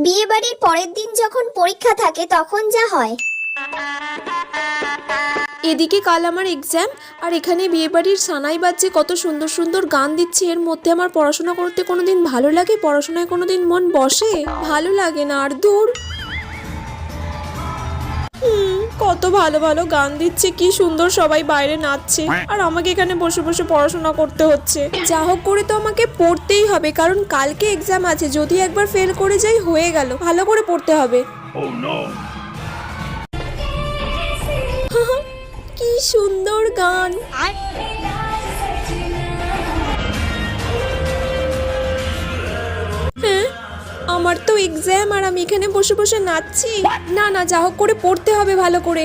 বিয়ে বাড়ির পরের দিন যখন পরীক্ষা থাকে তখন যা হয়। এদিকে কাল আমার এক্সাম, আর এখানে বিয়ে বাড়ির সানাই বাজছে, কত সুন্দর সুন্দর গান দিচ্ছে। এর মধ্যে আমার পড়াশোনা করতে কোনোদিন ভালো লাগে? পড়াশোনায় কোনোদিন মন বসে? ভালো লাগে না আর, দূর। কত ভালো ভালো গান দিচ্ছে, কি সুন্দর সবাই বাইরে নাচছে, আর আমাকে এখানে বসে বসে পড়াশোনা করতে হচ্ছে। যা হোক করে তো আমাকে পড়তেই হবে, কারণ কালকে এক্সাম আছে। যদি একবার ফেল করে যাই হয়ে গেল, ভালো করে পড়তে হবে। কি সুন্দর গান। হ্যাঁ, আমার তো এক্সাম আর আমি এখানে বসে বসে নাচছি। না না, যা হোক করে পড়তে হবে ভালো করে।